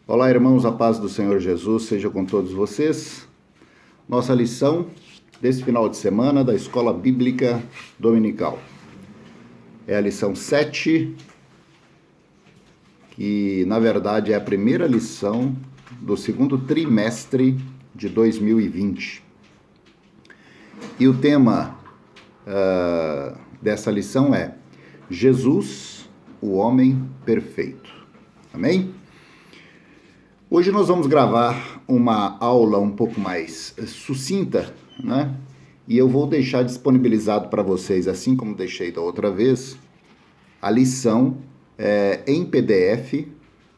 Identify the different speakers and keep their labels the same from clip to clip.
Speaker 1: Olá, irmãos, a paz do Senhor Jesus seja com todos vocês. Nossa lição desse final de semana da Escola Bíblica Dominical é a lição 7, que na verdade é a primeira lição do segundo trimestre de 2020. E o tema dessa lição é Jesus, o homem perfeito. Amém? Hoje nós vamos gravar uma aula um pouco mais sucinta, né? E eu vou deixar disponibilizado para vocês, assim como deixei da outra vez, a lição em PDF,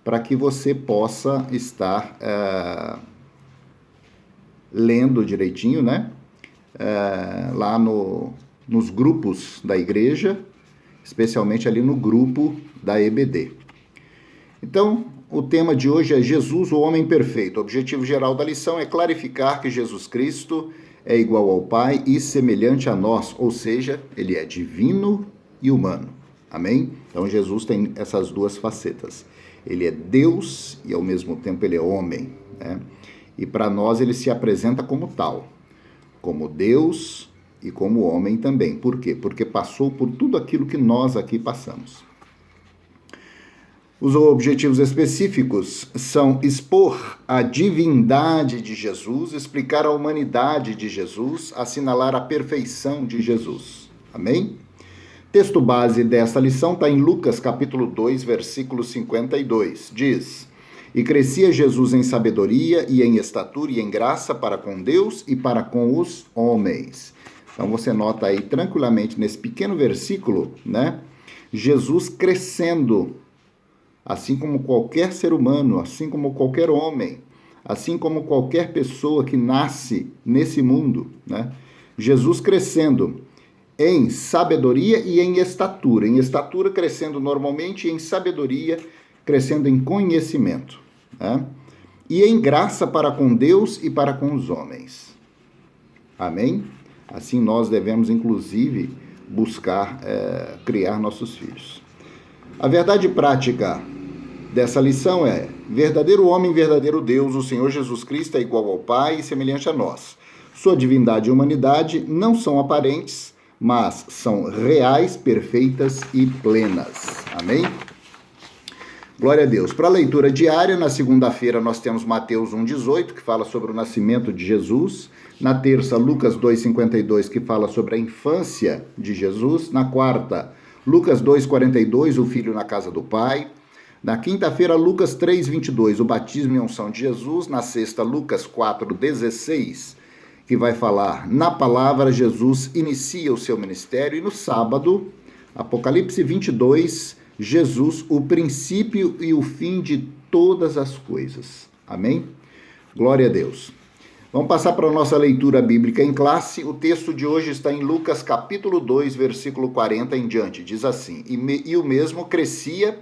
Speaker 1: para que você possa estar lendo direitinho, né? Lá nos grupos da igreja, especialmente ali no grupo da EBD. Então, o tema de hoje é Jesus, o homem perfeito. O objetivo geral da lição é clarificar que Jesus Cristo é igual ao Pai e semelhante a nós, ou seja, ele é divino e humano. Amém? Então, Jesus tem essas duas facetas. Ele é Deus e, ao mesmo tempo, ele é homem, né? E para nós ele se apresenta como tal, como Deus e como homem também. Por quê? Porque passou por tudo aquilo que nós aqui passamos. Os objetivos específicos são expor a divindade de Jesus, explicar a humanidade de Jesus, assinalar a perfeição de Jesus. Amém? Texto base dessa lição está em Lucas capítulo 2, versículo 52. Diz: E crescia Jesus em sabedoria e em estatura e em graça para com Deus e para com os homens. Então você nota aí tranquilamente nesse pequeno versículo, né? Jesus crescendo, assim como qualquer ser humano, assim como qualquer homem, assim como qualquer pessoa que nasce nesse mundo, né? Jesus crescendo em sabedoria e em estatura crescendo normalmente, e em sabedoria crescendo em conhecimento, né? E em graça para com Deus e para com os homens. Amém? Assim nós devemos, inclusive, buscar criar nossos filhos. A verdade prática dessa lição é: verdadeiro homem, verdadeiro Deus, o Senhor Jesus Cristo é igual ao Pai e semelhante a nós. Sua divindade e humanidade não são aparentes, mas são reais, perfeitas e plenas. Amém? Glória a Deus. Para a leitura diária, na segunda-feira nós temos Mateus 1,18, que fala sobre o nascimento de Jesus. Na terça, Lucas 2,52, que fala sobre a infância de Jesus. Na quarta, Lucas 2,42, o filho na casa do Pai. Na quinta-feira, Lucas 3,22, o batismo e unção de Jesus. Na sexta, Lucas 4,16, que vai falar: na palavra, Jesus inicia o seu ministério. E no sábado, Apocalipse 22, Jesus, o princípio e o fim de todas as coisas. Amém? Glória a Deus. Vamos passar para a nossa leitura bíblica em classe. O texto de hoje está em Lucas capítulo 2, versículo 40 em diante. Diz assim: E o mesmo crescia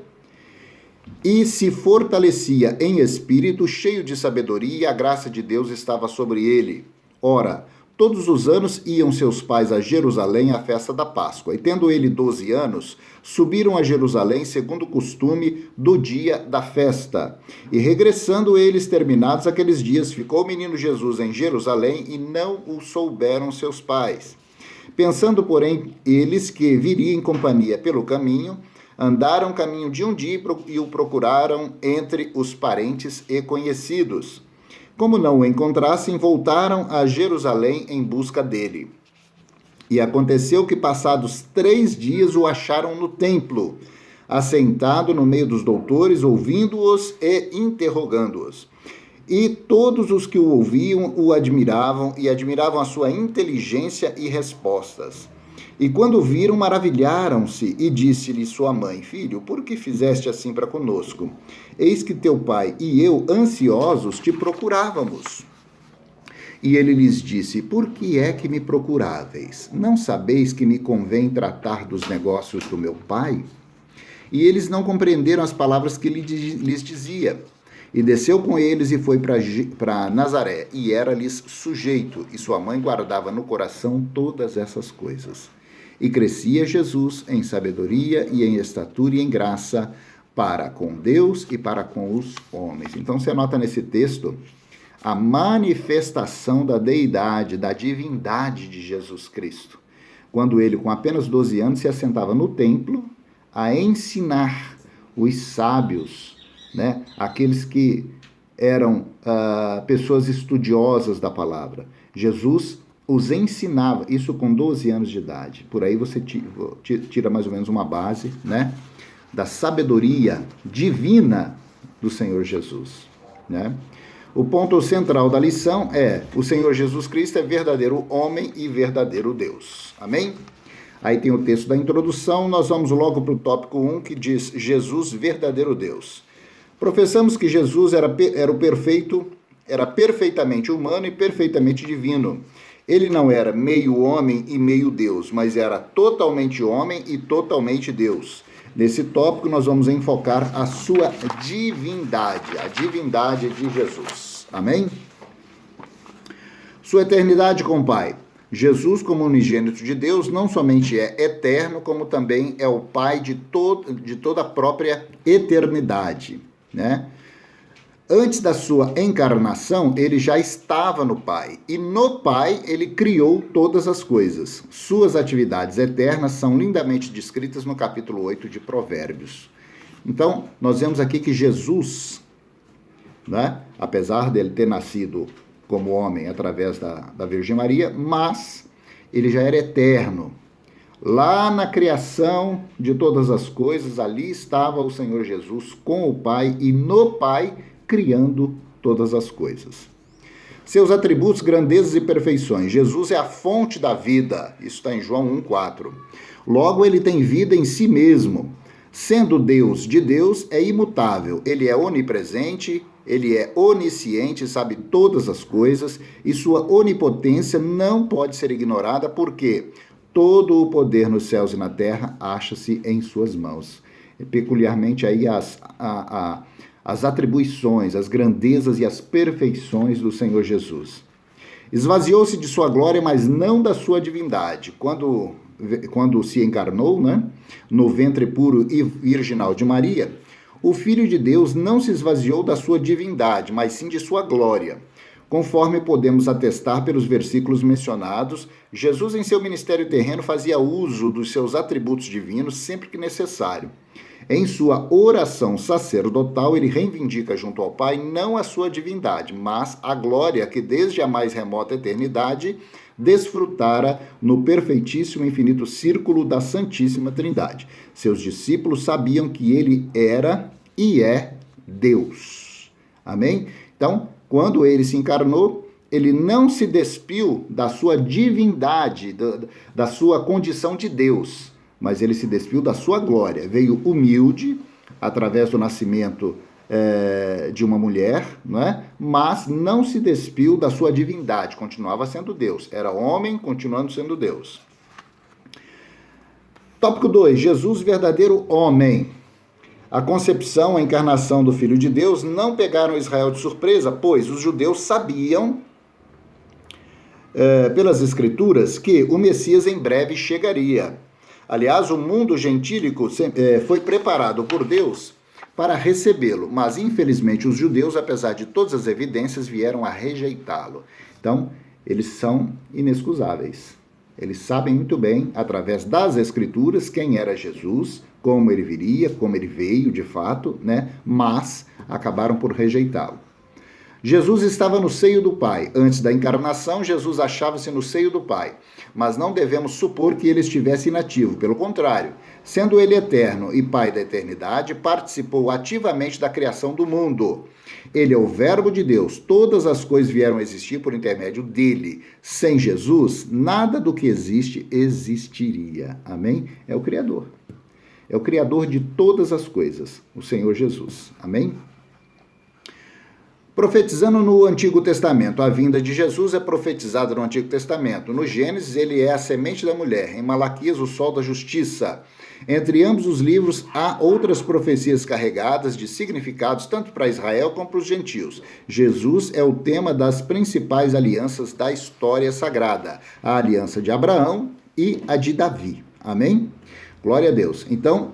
Speaker 1: e se fortalecia em espírito, cheio de sabedoria, e a graça de Deus estava sobre ele. Ora, todos os anos iam seus pais a Jerusalém à festa da Páscoa, e tendo ele 12 anos, subiram a Jerusalém segundo o costume do dia da festa. E regressando eles, terminados aqueles dias, ficou o menino Jesus em Jerusalém, e não o souberam seus pais. Pensando, porém, eles que viria em companhia pelo caminho, andaram caminho de um dia e o procuraram entre os parentes e conhecidos. Como não o encontrassem, voltaram a Jerusalém em busca dele. E aconteceu que, passados 3 dias, o acharam no templo, assentado no meio dos doutores, ouvindo-os e interrogando-os. E todos os que o ouviam o admiravam, e admiravam a sua inteligência e respostas. E quando o viram, maravilharam-se, e disse-lhe sua mãe: Filho, por que fizeste assim para conosco? Eis que teu pai e eu, ansiosos, te procurávamos. E ele lhes disse: Por que é que me procuráveis? Não sabeis que me convém tratar dos negócios do meu pai? E eles não compreenderam as palavras que lhes dizia. E desceu com eles e foi para Nazaré, e era-lhes sujeito, e sua mãe guardava no coração todas essas coisas. E crescia Jesus em sabedoria e em estatura e em graça para com Deus e para com os homens. Então você nota nesse texto a manifestação da deidade, da divindade de Jesus Cristo, quando ele, com apenas 12 anos, se assentava no templo a ensinar os sábios, né? Aqueles que eram pessoas estudiosas da palavra. Jesus os ensinava, isso com 12 anos de idade. Por aí você tira mais ou menos uma base, né, da sabedoria divina do Senhor Jesus, né? O ponto central da lição é: o Senhor Jesus Cristo é verdadeiro homem e verdadeiro Deus. Amém? Aí tem o texto da introdução, nós vamos logo para o tópico 1, que diz: Jesus, verdadeiro Deus. Professamos que Jesus era perfeitamente humano e perfeitamente divino. Ele não era meio homem e meio Deus, mas era totalmente homem e totalmente Deus. Nesse tópico, nós vamos enfocar a sua divindade, a divindade de Jesus. Amém? Sua eternidade com o Pai. Jesus, como unigênito de Deus, não somente é eterno, como também é o Pai de toda a própria eternidade, né? Antes da sua encarnação, ele já estava no Pai, e no Pai ele criou todas as coisas. Suas atividades eternas são lindamente descritas no capítulo 8 de Provérbios. Então, nós vemos aqui que Jesus, né, apesar dele ter nascido como homem através da Virgem Maria, mas ele já era eterno. Lá na criação de todas as coisas, ali estava o Senhor Jesus com o Pai, e no Pai criando todas as coisas. Seus atributos, grandezas e perfeições. Jesus é a fonte da vida. Isso está em João 1,4. Logo, ele tem vida em si mesmo. Sendo Deus de Deus, é imutável. Ele é onipresente, ele é onisciente, sabe todas as coisas, e sua onipotência não pode ser ignorada, porque todo o poder nos céus e na terra acha-se em suas mãos. E peculiarmente aí as atribuições, as grandezas e as perfeições do Senhor Jesus. Esvaziou-se de sua glória, mas não da sua divindade. Quando se encarnou, né, no ventre puro e virginal de Maria, o Filho de Deus não se esvaziou da sua divindade, mas sim de sua glória. Conforme podemos atestar pelos versículos mencionados, Jesus em seu ministério terreno fazia uso dos seus atributos divinos sempre que necessário. Em sua oração sacerdotal, ele reivindica junto ao Pai não a sua divindade, mas a glória que desde a mais remota eternidade desfrutara no perfeitíssimo e infinito círculo da Santíssima Trindade. Seus discípulos sabiam que ele era e é Deus. Amém? Então, quando ele se encarnou, ele não se despiu da sua divindade, da sua condição de Deus, mas ele se despiu da sua glória. Veio humilde, através do nascimento de uma mulher, não é? Mas não se despiu da sua divindade, continuava sendo Deus. Era homem, continuando sendo Deus. Tópico 2. Jesus, verdadeiro homem. A concepção, a encarnação do Filho de Deus não pegaram Israel de surpresa, pois os judeus sabiam, pelas Escrituras, que o Messias em breve chegaria. Aliás, o mundo gentílico foi preparado por Deus para recebê-lo, mas infelizmente os judeus, apesar de todas as evidências, vieram a rejeitá-lo. Então, eles são inexcusáveis. Eles sabem muito bem, através das Escrituras, quem era Jesus, como ele viria, como ele veio de fato, né? Mas acabaram por rejeitá-lo. Jesus estava no seio do Pai. Antes da encarnação, Jesus achava-se no seio do Pai. Mas não devemos supor que ele estivesse inativo. Pelo contrário, sendo ele eterno e Pai da eternidade, participou ativamente da criação do mundo. Ele é o Verbo de Deus. Todas as coisas vieram a existir por intermédio dele. Sem Jesus, nada do que existe existiria. Amém? É o Criador. É o Criador de todas as coisas, o Senhor Jesus. Amém? Profetizando no Antigo Testamento. A vinda de Jesus é profetizada no Antigo Testamento. No Gênesis, ele é a semente da mulher. Em Malaquias, o sol da justiça. Entre ambos os livros, há outras profecias carregadas de significados tanto para Israel como para os gentios. Jesus é o tema das principais alianças da história sagrada. A aliança de Abraão e a de Davi. Amém? Glória a Deus. Então,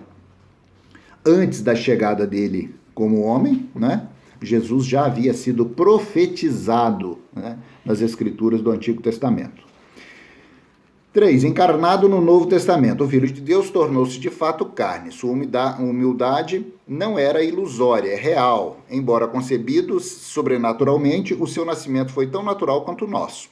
Speaker 1: antes da chegada dele como homem, né? Jesus já havia sido profetizado, né, nas Escrituras do Antigo Testamento. 3. Encarnado no Novo Testamento, o Filho de Deus tornou-se de fato carne. Sua humildade não era ilusória, é real. Embora concebido sobrenaturalmente, o seu nascimento foi tão natural quanto o nosso.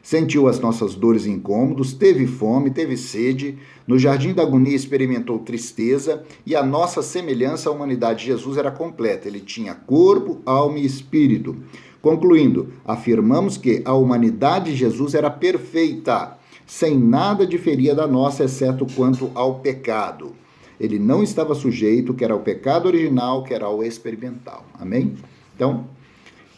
Speaker 1: Sentiu as nossas dores e incômodos, teve fome, teve sede, no jardim da agonia experimentou tristeza, e a nossa semelhança à humanidade de Jesus era completa. Ele tinha corpo, alma e espírito. Concluindo, afirmamos que a humanidade de Jesus era perfeita, sem nada diferia da nossa, exceto quanto ao pecado. Ele não estava sujeito, quer ao pecado original, quer ao experimental. Amém? Então,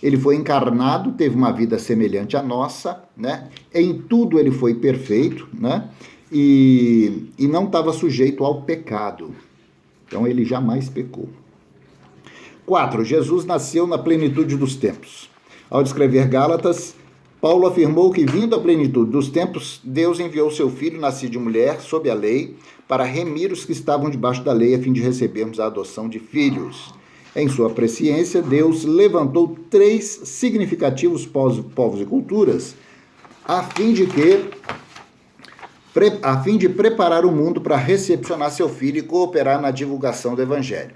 Speaker 1: ele foi encarnado, teve uma vida semelhante à nossa, né? Em tudo ele foi perfeito, né? E não estava sujeito ao pecado. Então ele jamais pecou. 4. Jesus nasceu na plenitude dos tempos. Ao descrever Gálatas, Paulo afirmou que, vindo à plenitude dos tempos, Deus enviou seu Filho, nascido de mulher, sob a lei, para remir os que estavam debaixo da lei, a fim de recebermos a adoção de filhos. Em sua presciência, Deus levantou 3 significativos povos e culturas, a fim de preparar o mundo para recepcionar seu Filho e cooperar na divulgação do Evangelho.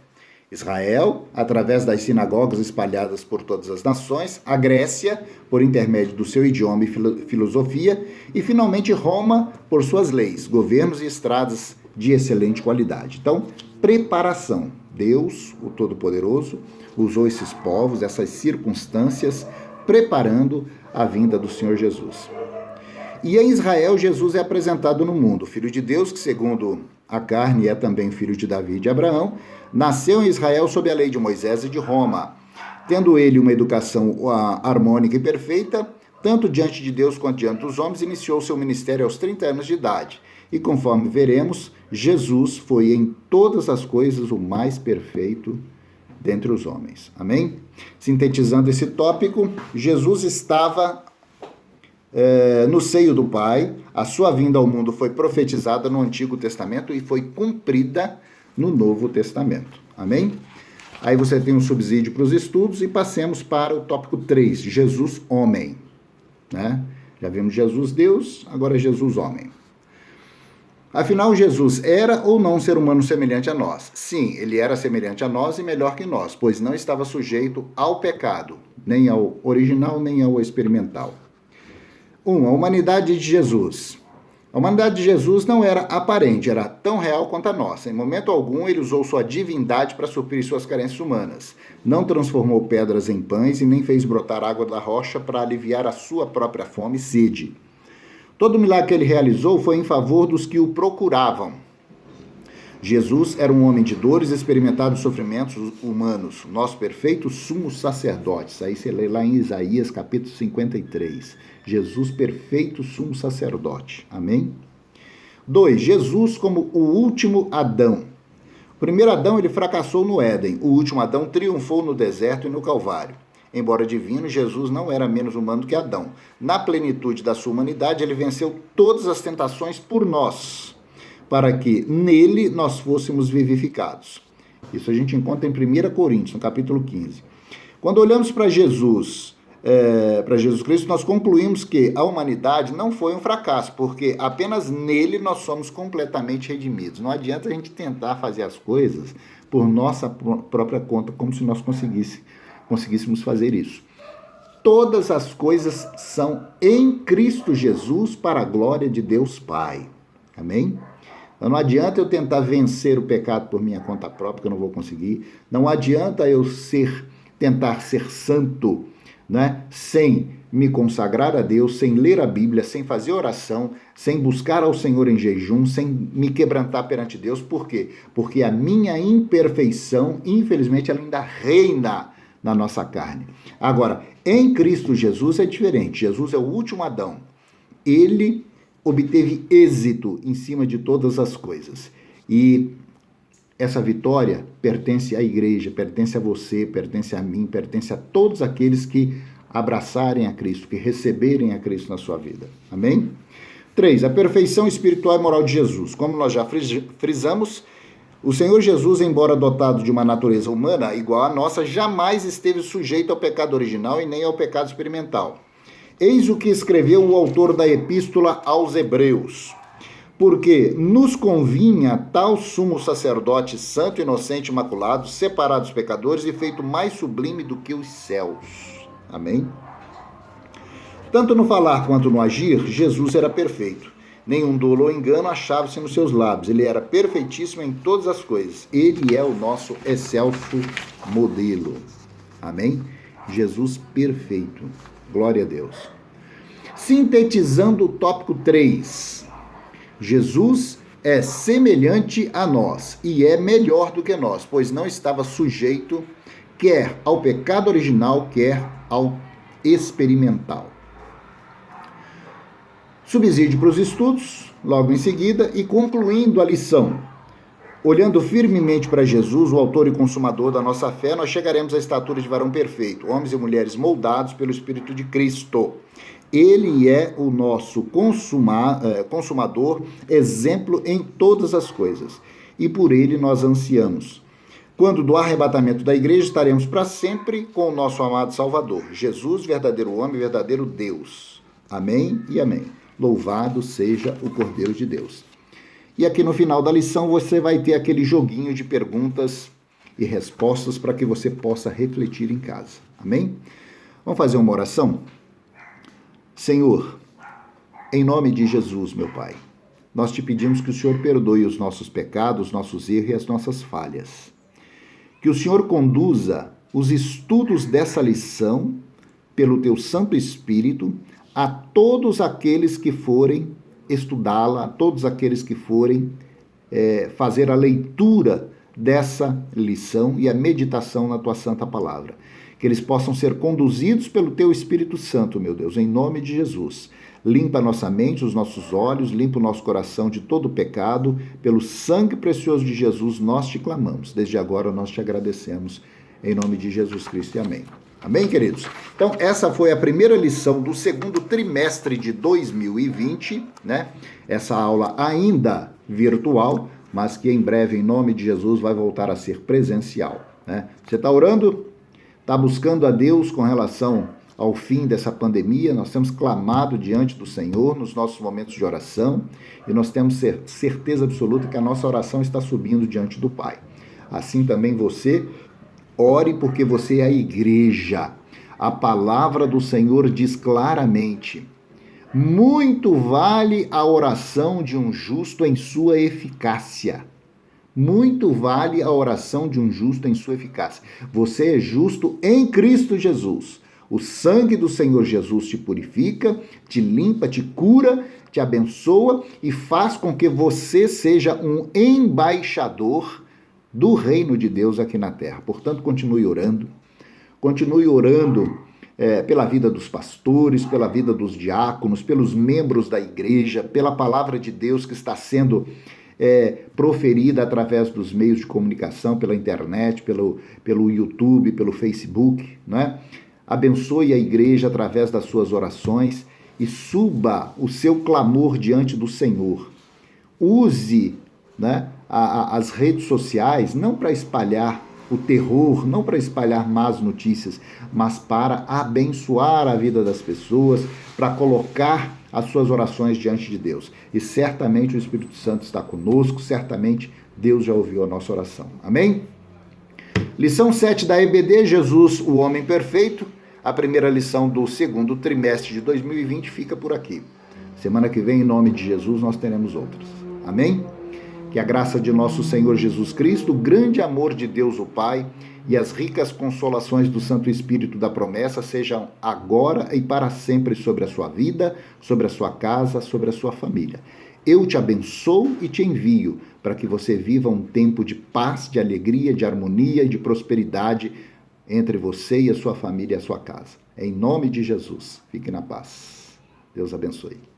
Speaker 1: Israel, através das sinagogas espalhadas por todas as nações, a Grécia, por intermédio do seu idioma e filosofia, e finalmente Roma, por suas leis, governos e estradas de excelente qualidade. Então, preparação. Deus, o Todo-Poderoso, usou esses povos, essas circunstâncias, preparando a vinda do Senhor Jesus. E em Israel, Jesus é apresentado no mundo. O Filho de Deus, que segundo a carne é também filho de Davi e de Abraão, nasceu em Israel sob a lei de Moisés e de Roma. Tendo ele uma educação harmônica e perfeita, tanto diante de Deus quanto diante dos homens, iniciou seu ministério aos 30 anos de idade. E conforme veremos, Jesus foi em todas as coisas o mais perfeito dentre os homens. Amém? Sintetizando esse tópico, Jesus estava no seio do Pai, a sua vinda ao mundo foi profetizada no Antigo Testamento e foi cumprida no Novo Testamento. Amém? Aí você tem um subsídio para os estudos e passemos para o tópico 3, Jesus homem. Né? Já vimos Jesus Deus, agora Jesus homem. Afinal, Jesus era ou não um ser humano semelhante a nós? Sim, ele era semelhante a nós e melhor que nós, pois não estava sujeito ao pecado, nem ao original, nem ao experimental. 1. A humanidade de Jesus. A humanidade de Jesus não era aparente, era tão real quanto a nossa. Em momento algum, ele usou sua divindade para suprir suas carências humanas. Não transformou pedras em pães e nem fez brotar água da rocha para aliviar a sua própria fome e sede. Todo o milagre que ele realizou foi em favor dos que o procuravam. Jesus era um homem de dores, experimentado sofrimentos humanos, nosso perfeito sumo sacerdote. Isso aí você lê lá em Isaías, capítulo 53. Jesus, perfeito sumo sacerdote. Amém? 2. Jesus como o último Adão. O primeiro Adão, ele fracassou no Éden. O último Adão triunfou no deserto e no Calvário. Embora divino, Jesus não era menos humano que Adão. Na plenitude da sua humanidade, ele venceu todas as tentações por nós, para que nele nós fôssemos vivificados. Isso a gente encontra em 1 Coríntios, no capítulo 15. Quando olhamos para Jesus Cristo, nós concluímos que a humanidade não foi um fracasso, porque apenas nele nós somos completamente redimidos. Não adianta a gente tentar fazer as coisas por nossa própria conta, como se nós conseguíssemos fazer isso. Todas as coisas são em Cristo Jesus para a glória de Deus Pai. Amém? Então não adianta eu tentar vencer o pecado por minha conta própria, que eu não vou conseguir. Não adianta eu tentar ser santo, né, sem me consagrar a Deus, sem ler a Bíblia, sem fazer oração, sem buscar ao Senhor em jejum, sem me quebrantar perante Deus. Por quê? Porque a minha imperfeição, infelizmente, ela ainda reina na nossa carne. Agora, em Cristo Jesus é diferente. Jesus é o último Adão. Ele obteve êxito em cima de todas as coisas. E essa vitória pertence à igreja, pertence a você, pertence a mim, pertence a todos aqueles que abraçarem a Cristo, que receberem a Cristo na sua vida. Amém? 3. A perfeição espiritual e moral de Jesus. Como nós já frisamos, O Senhor Jesus, embora dotado de uma natureza humana igual à nossa, jamais esteve sujeito ao pecado original e nem ao pecado experimental. Eis o que escreveu o autor da Epístola aos Hebreus. Porque nos convinha tal sumo sacerdote santo, inocente, imaculado, separado dos pecadores e feito mais sublime do que os céus. Amém? Tanto no falar quanto no agir, Jesus era perfeito. Nenhum dolo ou engano achava-se nos seus lábios. Ele era perfeitíssimo em todas as coisas. Ele é o nosso excelso modelo. Amém? Jesus perfeito. Glória a Deus. Sintetizando o tópico 3. Jesus é semelhante a nós e é melhor do que nós, pois não estava sujeito quer ao pecado original, quer ao experimental. Subsídio para os estudos, logo em seguida, e concluindo a lição. Olhando firmemente para Jesus, o autor e consumador da nossa fé, nós chegaremos à estatura de varão perfeito, homens e mulheres moldados pelo Espírito de Cristo. Ele é o nosso consumador, exemplo em todas as coisas, e por ele nós ansiamos. Quando do arrebatamento da igreja, estaremos para sempre com o nosso amado Salvador, Jesus, verdadeiro homem, verdadeiro Deus. Amém e amém. Louvado seja o Cordeiro de Deus. E aqui no final da lição você vai ter aquele joguinho de perguntas e respostas para que você possa refletir em casa. Amém? Vamos fazer uma oração? Senhor, em nome de Jesus, meu Pai, nós te pedimos que o Senhor perdoe os nossos pecados, nossos erros e as nossas falhas. Que o Senhor conduza os estudos dessa lição pelo teu Santo Espírito a todos aqueles que forem estudá-la, a todos aqueles que forem fazer a leitura dessa lição e a meditação na tua santa palavra. Que eles possam ser conduzidos pelo teu Espírito Santo, meu Deus, em nome de Jesus. Limpa a nossa mente, os nossos olhos, limpa o nosso coração de todo pecado. Pelo sangue precioso de Jesus, nós te clamamos. Desde agora nós te agradecemos. Em nome de Jesus Cristo e amém. Amém, queridos? Então, essa foi a primeira lição do segundo trimestre de 2020, né? Essa aula ainda virtual, mas que em breve, em nome de Jesus, vai voltar a ser presencial, né? Você está orando? Está buscando a Deus com relação ao fim dessa pandemia? Nós temos clamado diante do Senhor nos nossos momentos de oração e nós temos certeza absoluta que a nossa oração está subindo diante do Pai. Assim também você ore, porque você é a igreja. A palavra do Senhor diz claramente: muito vale a oração de um justo em sua eficácia. Muito vale a oração de um justo em sua eficácia. Você é justo em Cristo Jesus. O sangue do Senhor Jesus te purifica, te limpa, te cura, te abençoa e faz com que você seja um embaixador do reino de Deus aqui na terra. Portanto, continue orando pela vida dos pastores, pela vida dos diáconos, pelos membros da igreja, pela palavra de Deus que está sendo proferida através dos meios de comunicação, pela internet, pelo YouTube, pelo Facebook, não é? Abençoe a igreja através das suas orações e suba o seu clamor diante do Senhor. Use, né, as redes sociais não para espalhar o terror, não para espalhar más notícias, mas para abençoar a vida das pessoas, para colocar as suas orações diante de Deus. E certamente o Espírito Santo está conosco, certamente Deus já ouviu a nossa oração. Amém? Lição 7 da EBD, Jesus, o homem perfeito. A primeira lição do segundo trimestre de 2020 fica por aqui. Semana que vem, em nome de Jesus, nós teremos outras. Amém? Que a graça de nosso Senhor Jesus Cristo, o grande amor de Deus o Pai e as ricas consolações do Santo Espírito da promessa sejam agora e para sempre sobre a sua vida, sobre a sua casa, sobre a sua família. Eu te abençoo e te envio para que você viva um tempo de paz, de alegria, de harmonia e de prosperidade entre você e a sua família e a sua casa. Em nome de Jesus, fique na paz. Deus abençoe.